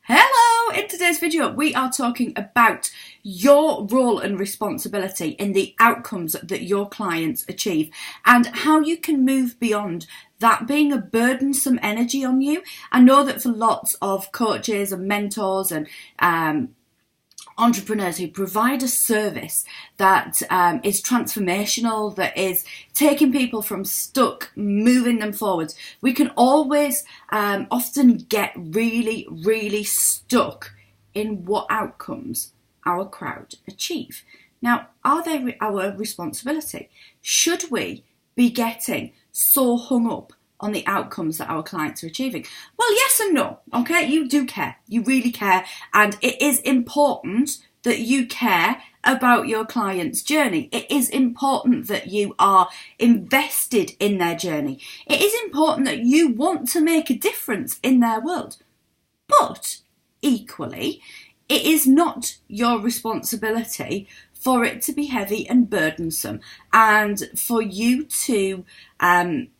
Hello! In today's video, we are talking about your role and responsibility in the outcomes that your clients achieve and how you can move beyond that being a burdensome energy on you. I know that for lots of coaches and mentors and entrepreneurs who provide a service that is transformational, that is taking people from stuck, moving them forwards, we can always often get really stuck in what outcomes our crowd achieve. Now, are they our responsibility? Should we be getting so hung up on the outcomes that our clients are achieving? Well, yes and no, okay? You do care. You really care. And it is important that you care about your client's journey. It is important that you are invested in their journey. It is important that you want to make a difference in their world. But equally, it is not your responsibility for it to be heavy and burdensome and for you to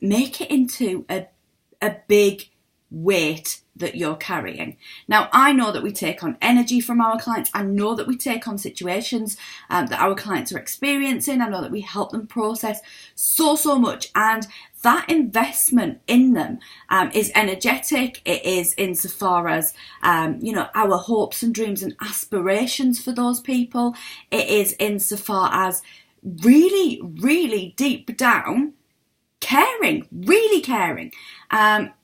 make it into a big weight that you're carrying. Now, I know that we take on energy from our clients. I know that we take on situations that our clients are experiencing. I know that we help them process so much. And that investment in them is energetic. It is insofar as, our hopes and dreams and aspirations for those people. It is insofar as really deep down, really caring.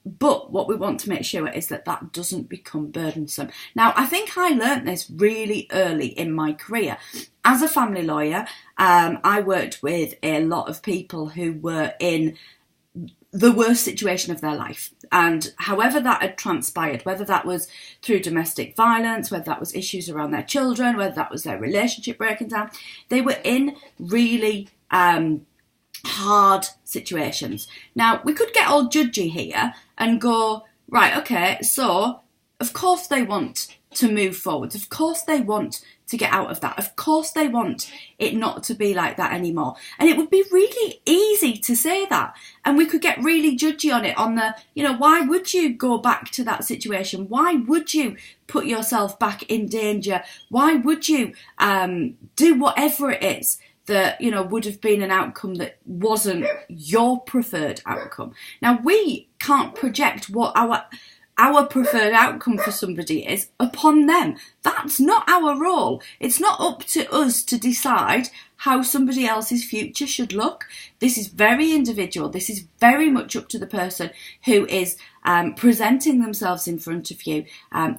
But what we want to make sure is that doesn't become burdensome. Now, I think I learnt this really early in my career. As a family lawyer, I worked with a lot of people who were in the worst situation of their life. And however that had transpired, whether that was through domestic violence, whether that was issues around their children, whether that was their relationship breaking down, they were in really hard situations. Now, we could get all judgy here and go, right, okay, so of course they want to move forwards. Of course they want to get out of that. Of course they want it not to be like that anymore. And it would be really easy to say that. And we could get really judgy on it, on the, why would you go back to that situation? Why would you put yourself back in danger? Why would you do whatever it is that, would have been an outcome that wasn't your preferred outcome? Now, we can't project what our preferred outcome for somebody is upon them. That's not our role. It's not up to us to decide how somebody else's future should look. This is very individual. This is very much up to the person who is presenting themselves in front of you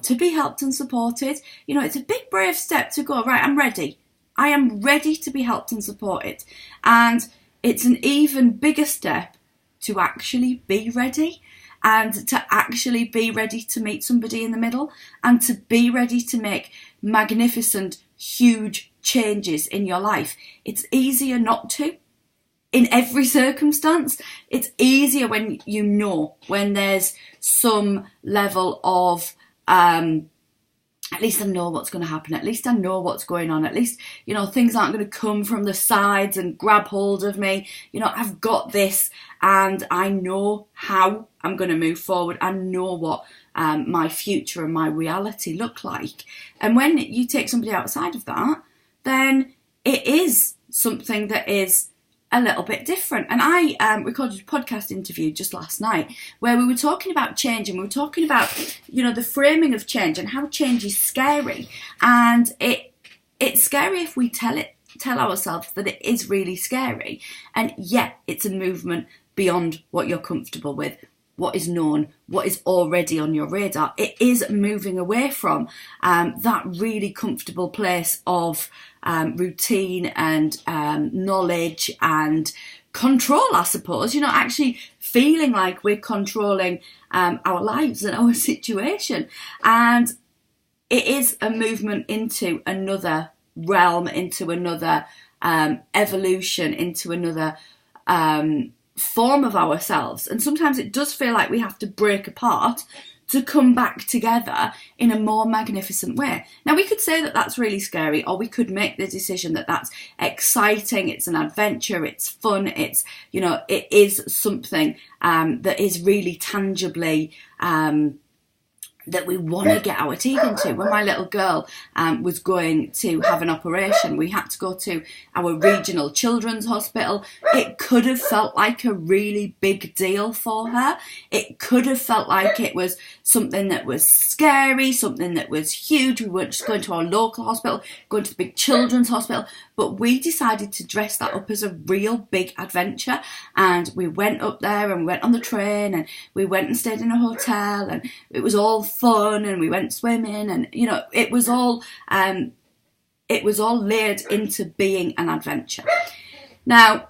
to be helped and supported. It's a big, brave step to go, right, I'm ready. I am ready to be helped and supported. And it's an even bigger step to actually be ready, and to actually be ready to meet somebody in the middle, and to be ready to make magnificent, huge changes in your life. It's easier not to. In every circumstance, it's easier when when there's some level of at least I know what's going to happen. At least I know what's going on. At least, things aren't going to come from the sides and grab hold of me. I've got this and I know how I'm going to move forward. I know what my future and my reality look like. And when you take somebody outside of that, then it is something that is a little bit different. And I recorded a podcast interview just last night where we were talking about change, and we were talking about, the framing of change and how change is scary. And it's scary if we tell ourselves that it is really scary. And yet it's a movement beyond what you're comfortable with, what is known, what is already on your radar. It is moving away from that really comfortable place of routine and knowledge and control, I suppose. Actually feeling like we're controlling our lives and our situation. And it is a movement into another realm, into another evolution, into another form of ourselves. And sometimes it does feel like we have to break apart to come back together in a more magnificent way. Now, we could say that that's really scary, or we could make the decision that that's exciting, it's an adventure, it's fun, it's, it is something that is really tangibly that we want to get our teeth into. When my little girl was going to have an operation, we had to go to our regional children's hospital. It could have felt like a really big deal for her. It could have felt like it was something that was scary, something that was huge. We weren't just going to our local hospital, going to the big children's hospital, but we decided to dress that up as a real big adventure. And we went up there and we went on the train and we went and stayed in a hotel, and it was all fun, and we went swimming, and it was all layered into being an adventure. Now,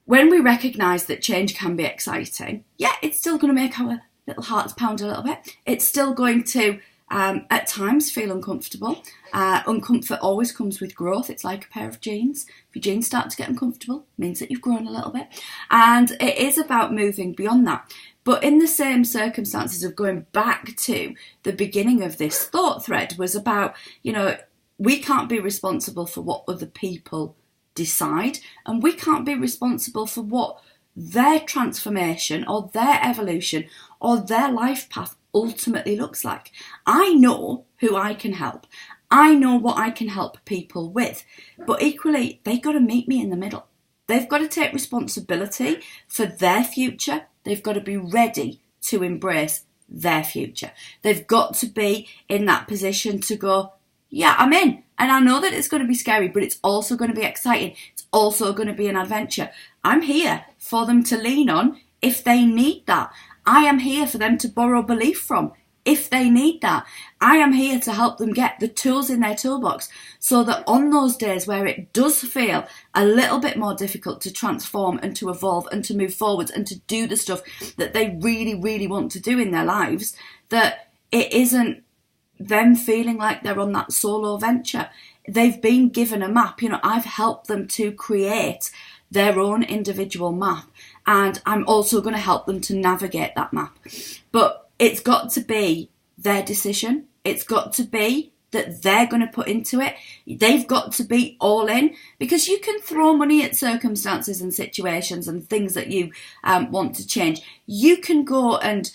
when we recognise that change can be exciting, it's still going to make our little hearts pound a little bit. It's still going to at times feel uncomfortable. Uncomfort always comes with growth. It's like a pair of jeans. If your jeans start to get uncomfortable, it means that you've grown a little bit. And it is about moving beyond that. But in the same circumstances of going back to the beginning of this thought thread was about, we can't be responsible for what other people decide, and we can't be responsible for what their transformation or their evolution or their life path ultimately looks like. I know who I can help. I know what I can help people with, but equally, they've got to meet me in the middle. They've got to take responsibility for their future. They've got to be ready to embrace their future. They've got to be in that position to go, yeah, I'm in. And I know that it's going to be scary, but it's also going to be exciting. It's also going to be an adventure. I'm here for them to lean on if they need that. I am here for them to borrow belief from if they need that. I am here to help them get the tools in their toolbox so that on those days where it does feel a little bit more difficult to transform and to evolve and to move forwards and to do the stuff that they really, really want to do in their lives, that it isn't them feeling like they're on that solo venture. They've been given a map. I've helped them to create their own individual map, and I'm also going to help them to navigate that map. But it's got to be their decision. It's got to be that they're going to put into it. They've got to be all in, because you can throw money at circumstances and situations and things that you want to change. You can go and,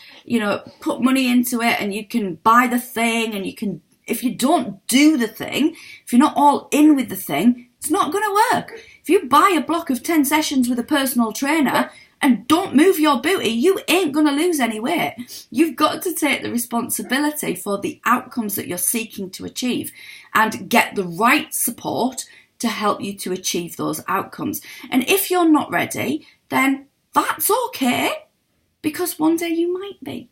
put money into it, and you can buy the thing, and you can, if you don't do the thing, if you're not all in with the thing, it's not going to work. If you buy a block of 10 sessions with a personal trainer and don't move your booty, you ain't going to lose any weight. You've got to take the responsibility for the outcomes that you're seeking to achieve and get the right support to help you to achieve those outcomes. And if you're not ready, then that's okay, because one day you might be.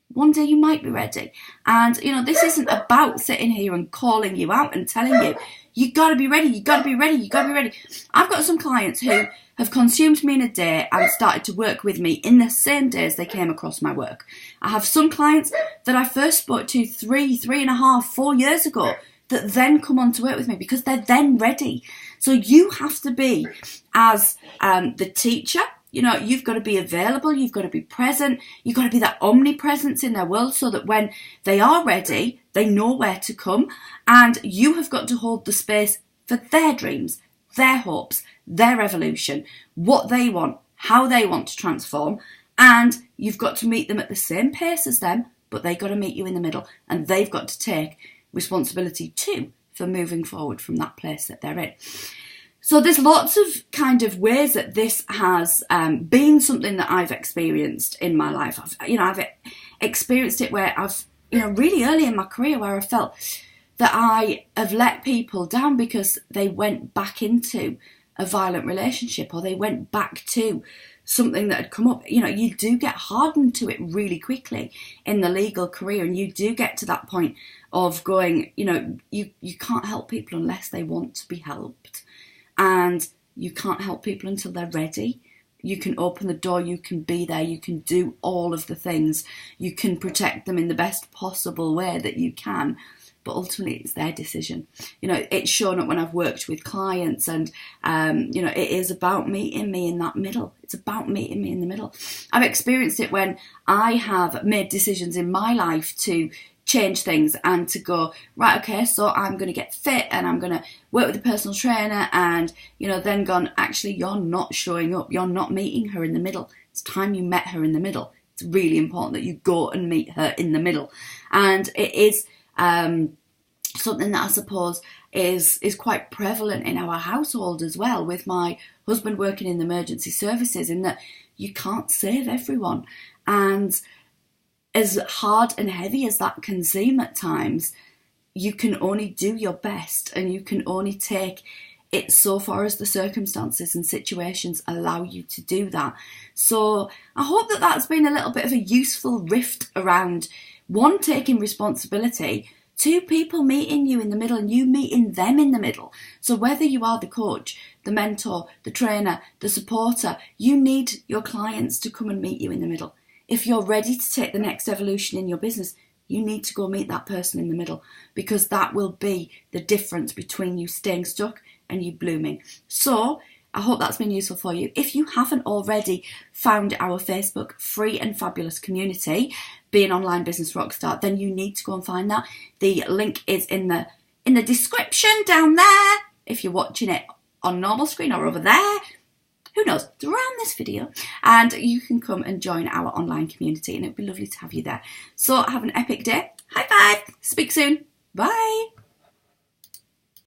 One day you might be ready. And, this isn't about sitting here and calling you out and telling you, you got to be ready, you got to be ready, you got to be ready. I've got some clients who have consumed me in a day and started to work with me in the same day as they came across my work. I have some clients that I first spoke to 3.5, 4 years ago that then come on to work with me because they're then ready. So you have to be, as the teacher, you've got to be available, you've got to be present, you've got to be that omnipresence in their world so that when they are ready, they know where to come, and you have got to hold the space for their dreams, their hopes, their evolution, what they want, how they want to transform, and you've got to meet them at the same pace as them, but they've got to meet you in the middle, and they've got to take responsibility too for moving forward from that place that they're in. So there's lots of kind of ways that this has been something that I've experienced in my life. I've experienced it where I've, really early in my career where I felt that I have let people down because they went back into a violent relationship or they went back to something that had come up. You do get hardened to it really quickly in the legal career, and you do get to that point of going, you can't help people unless they want to be helped. And you can't help people until they're ready. You can open the door, you can be there, you can do all of the things. You can protect them in the best possible way that you can. But ultimately, it's their decision. It's shown up when I've worked with clients, and, it is about meeting me in that middle. It's about meeting me in the middle. I've experienced it when I have made decisions in my life to change things and to go, right, okay, so I'm going to get fit and I'm going to work with a personal trainer, and, then gone, actually, you're not showing up. You're not meeting her in the middle. It's time you met her in the middle. It's really important that you go and meet her in the middle. And it is something that I suppose is quite prevalent in our household as well, with my husband working in the emergency services, in that you can't save everyone. And as hard and heavy as that can seem at times, you can only do your best, and you can only take it so far as the circumstances and situations allow you to do that. So I hope that that's been a little bit of a useful rift around, one, taking responsibility, two, people meeting you in the middle and you meeting them in the middle. So whether you are the coach, the mentor, the trainer, the supporter, you need your clients to come and meet you in the middle. If you're ready to take the next evolution in your business, you need to go meet that person in the middle, because that will be the difference between you staying stuck and you blooming. So I hope that's been useful for you. If you haven't already found our Facebook free and fabulous community, Be an Online Business Rockstar, then you need to go and find that. The link is in the description down there. If you're watching it on normal screen or over there, who knows, it's around this video, and you can come and join our online community, and it'd be lovely to have you there. So have an epic day. High five. Speak soon. Bye.